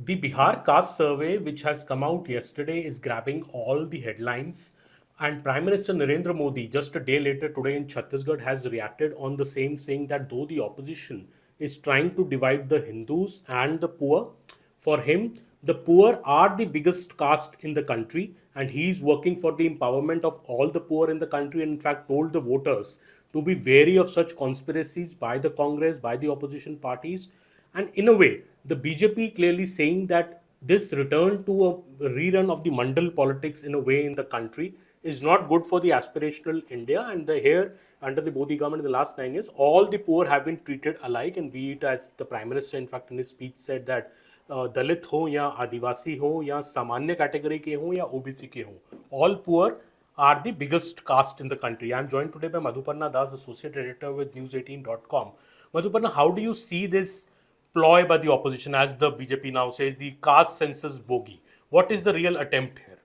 The Bihar Caste survey, which has come out yesterday, is grabbing all the headlines. And Prime Minister Narendra Modi, just a day later today in Chhattisgarh, has reacted on the same, saying that though the opposition is trying to divide the Hindus and the poor, for him, the poor are the biggest caste in the country, and he is working for the empowerment of all the poor in the country. And in fact, told the voters to be wary of such conspiracies by the Congress, by the opposition parties. And in a way, the BJP clearly saying that this return to a rerun of the Mandal politics in a way in the country is not good for the aspirational India. And the here under the Modi government in the last 9 years, all the poor have been treated alike. And be it as the Prime Minister, in fact, in his speech said that दलित हो या आदिवासी हो या सामान्य category के हो या OBC के हो, all poor are the biggest caste in the country. I am joined today by Madhuparna Das, Associate Editor with News18.com. Madhuparna, how do you see this ploy by the opposition, as the BJP now says, the caste census bogey? What is the real attempt here?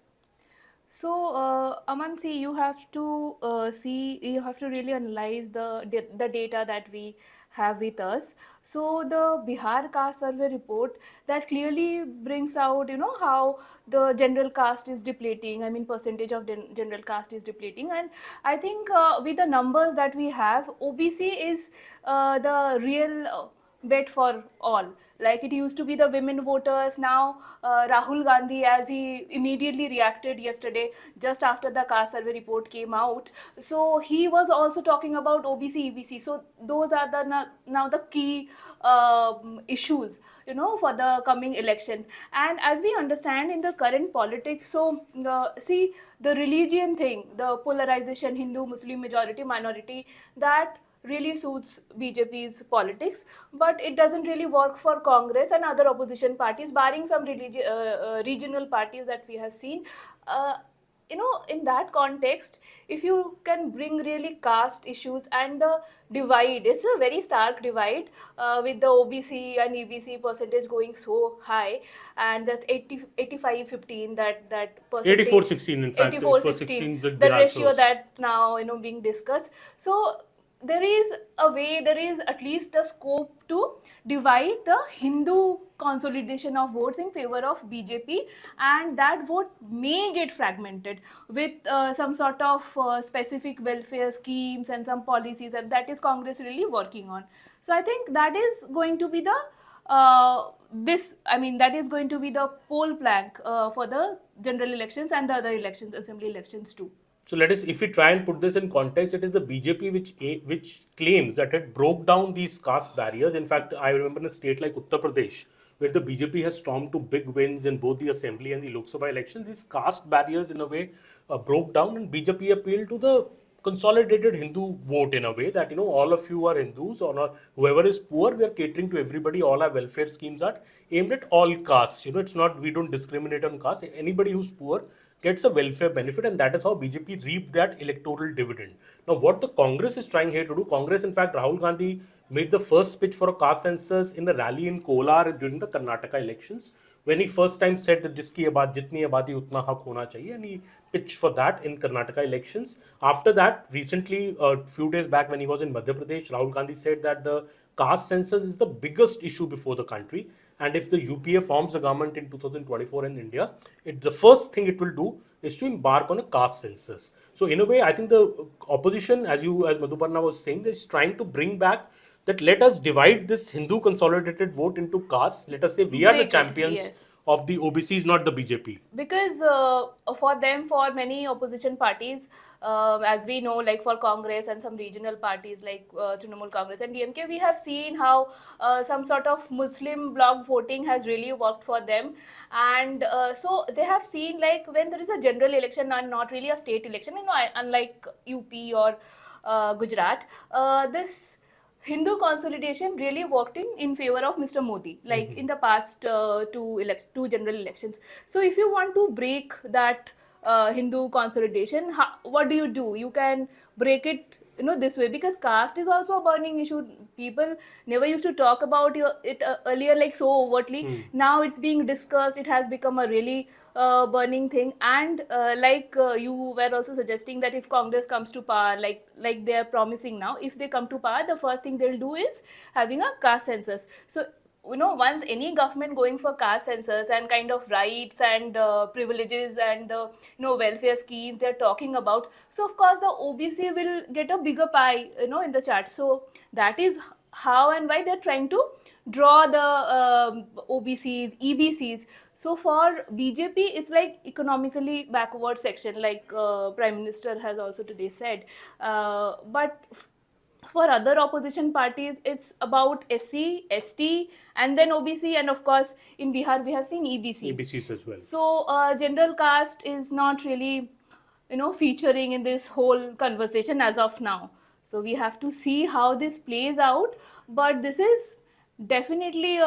So, Aman, see, you have to you have to really analyze the data that we have with us. So, the Bihar caste survey report that clearly brings out, how the general caste is depleting. I mean, percentage of general caste is depleting, and I think with the numbers that we have, OBC is the real. Bet for all. Like it used to be the women voters. Now, Rahul Gandhi, as he immediately reacted yesterday, just after the caste survey report came out, so he was also talking about OBC, EBC. So those are the now the key issues, for the coming election. And as we understand in the current politics, so see the religion thing, the polarization, Hindu, Muslim, majority, minority, that really suits BJP's politics, but it doesn't really work for Congress and other opposition parties, barring some regional parties that we have seen. In that context, if you can bring really caste issues and the divide, it's a very stark divide with the OBC and EBC percentage going so high, and that 85-15, that percentage, 84-16, in fact, 84-16, 84-16 that the Bihar ratio shows. that now being discussed. So there is a way, there is at least a scope to divide the Hindu consolidation of votes in favor of BJP, and that vote may get fragmented with some sort of specific welfare schemes and some policies, and that is Congress really working on. So I think that is going to be the that is going to be the poll plank for the general elections and the other elections, assembly elections too. So let us, if we try and put this in context, it is the BJP which claims that it broke down these caste barriers. In fact, I remember in a state like Uttar Pradesh, where the BJP has stormed to big wins in both the assembly and the Lok Sabha elections, these caste barriers in a way broke down, and BJP appealed to the consolidated Hindu vote in a way that all of you are Hindus, or not, whoever is poor, we are catering to everybody. All our welfare schemes are aimed at all castes. It's not, we don't discriminate on caste. Anybody who's poor gets a welfare benefit, and that is how BJP reaped that electoral dividend. Now, what the Congress is trying here to do, Congress, in fact, Rahul Gandhi made the first speech for a caste census in the rally in Kolar during the Karnataka elections, when he first time said that jiski abad jitni abadi utna hak hona chahiye, and he pitched for that in Karnataka elections. After that, recently, a few days back when he was in Madhya Pradesh, Rahul Gandhi said that the caste census is the biggest issue before the country, and if the UPA forms a government in 2024 in India, the first thing it will do is to embark on a caste census. So in a way, I think the opposition, as Madhuparna was saying, is trying to bring back that let us divide this Hindu consolidated vote into castes. Let us say we are the Break it, champions yes. of the OBCs, not the BJP. Because for them, for many opposition parties, as we know, like for Congress and some regional parties like Trinamool Congress and DMK, we have seen how some sort of Muslim bloc voting has really worked for them. And so they have seen, like, when there is a general election and not really a state election, unlike UP or Gujarat, this Hindu consolidation really worked in favor of Mr. Modi, like in the past two general elections. So if you want to break that Hindu consolidation, what do? You can break it, this way, because caste is also a burning issue. People never used to talk about it earlier, like so overtly. Now it's being discussed. It has become a really burning thing. And you were also suggesting that if Congress comes to power, like they are promising now, if they come to power, the first thing they'll do is having a caste census. So once any government going for caste census and kind of rights and privileges and the welfare schemes they're talking about, so of course the OBC will get a bigger pie in the chart. So that is how and why they're trying to draw the OBCs, EBCs. So for BJP, it's like economically backward section, like Prime Minister has also today said. But for other opposition parties, it's about SC, ST, and then OBC, and of course, in Bihar, we have seen EBCs. EBCs as well. So, general caste is not really, featuring in this whole conversation as of now. So, we have to see how this plays out, but this is definitely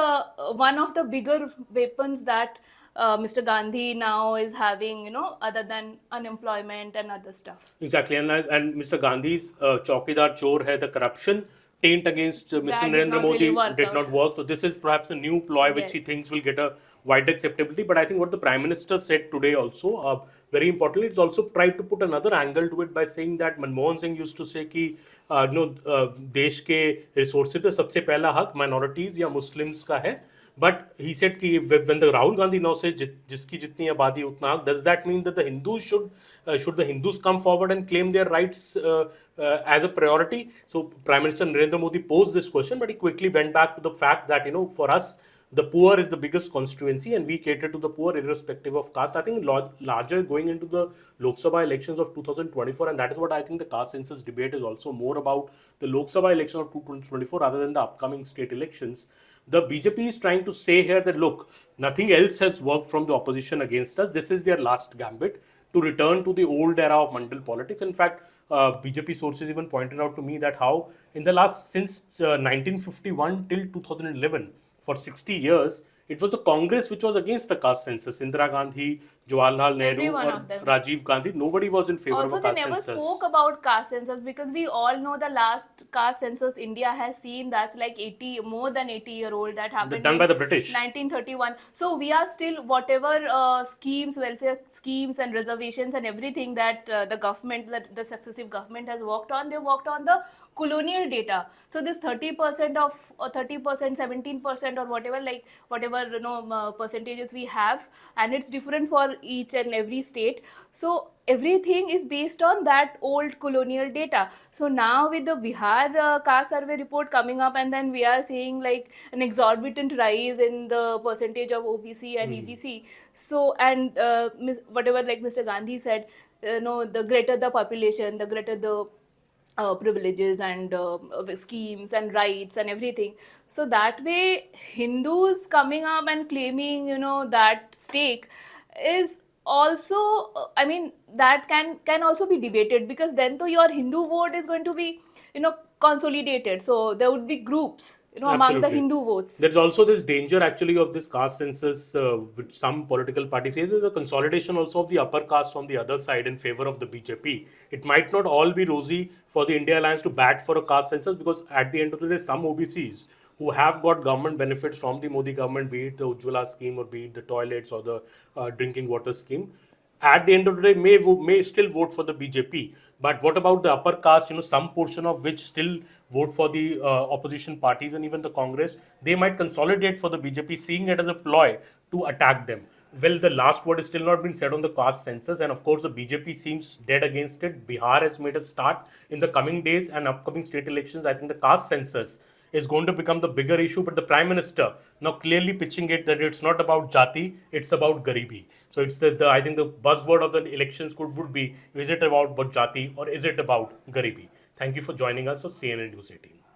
one of the bigger weapons that Mr. Gandhi now is having, other than unemployment and other stuff. Exactly, and Mr. Gandhi's Chaukidar Chor hai, the corruption taint against Mr. That did Narendra not Modi really work did out. not work. So this is perhaps a new ploy which he Yes. thinks will get a wide acceptability. But I think what the Prime Minister said today also, very importantly, it's also tried to put another angle to it by saying that Manmohan Singh used to say कि देश के resources पे सबसे पहला हक minorities या Muslims का है. But he said कि when the Rahul Gandhi now says जिसकी जितनी आबादी उतना हक, does that mean that the Hindus should the Hindus come forward and claim their rights as a priority? So Prime Minister Narendra Modi posed this question, but he quickly went back to the fact that for us the poor is the biggest constituency and we cater to the poor irrespective of caste. I think larger going into the Lok Sabha elections of 2024, and that is what I think the caste census debate is also more about, the Lok Sabha election of 2024 rather than the upcoming state elections. The BJP is trying to say here that look, nothing else has worked from the opposition against us. This is their last gambit to return to the old era of mandal politics. In fact, BJP sources even pointed out to me that how in the last since 1951 till 2011, for 60 years, it was the Congress which was against the caste census. Indira Gandhi, Jawaharlal Every Nehru, one or of them. Rajiv Gandhi, nobody was in favor Also, of a they caste never census. spoke about caste census because we all know the last caste census India has seen, that's like more than 80-year-old, that happened Done in by the British. 1931. So we are still, whatever schemes, welfare schemes and reservations and everything that the government, the successive government has worked on, they worked on the colonial data. So this 30% of 30%, 17% or whatever, like whatever percentages we have, and it's different for each and every state. So everything is based on that old colonial data. So now with the Bihar caste survey report coming up, and then we are seeing like an exorbitant rise in the percentage of OBC and EBC. So and whatever, like Mr. Gandhi said, the greater the population, the greater the privileges and schemes and rights and everything. So that way, Hindus coming up and claiming, that stake is also, I mean, that can also be debated, because then to your Hindu vote is going to be, consolidated. So there would be groups, among the Absolutely. Hindu votes. There's also this danger actually of this caste census, which some political parties say is a consolidation also of the upper caste on the other side in favor of the BJP. It might not all be rosy for the India Alliance to bat for a caste census, because at the end of the day, some OBCs who have got government benefits from the Modi government, be it the Ujjwala scheme or be it the toilets or the drinking water scheme, at the end of the day may still vote for the BJP. But what about the upper caste, some portion of which still vote for the opposition parties and even the Congress? They might consolidate for the BJP, seeing it as a ploy to attack them. Well, the last word is still not been said on the caste census, and of course the BJP seems dead against it. Bihar has made a start. In the coming days and upcoming state elections, I think the caste census is going to become the bigger issue. But the Prime Minister now clearly pitching it that it's not about jati, it's about garibi. So it's the I think the buzzword of the elections would be, is it about jati or is it about garibi? Thank you for joining us on CNN News 18.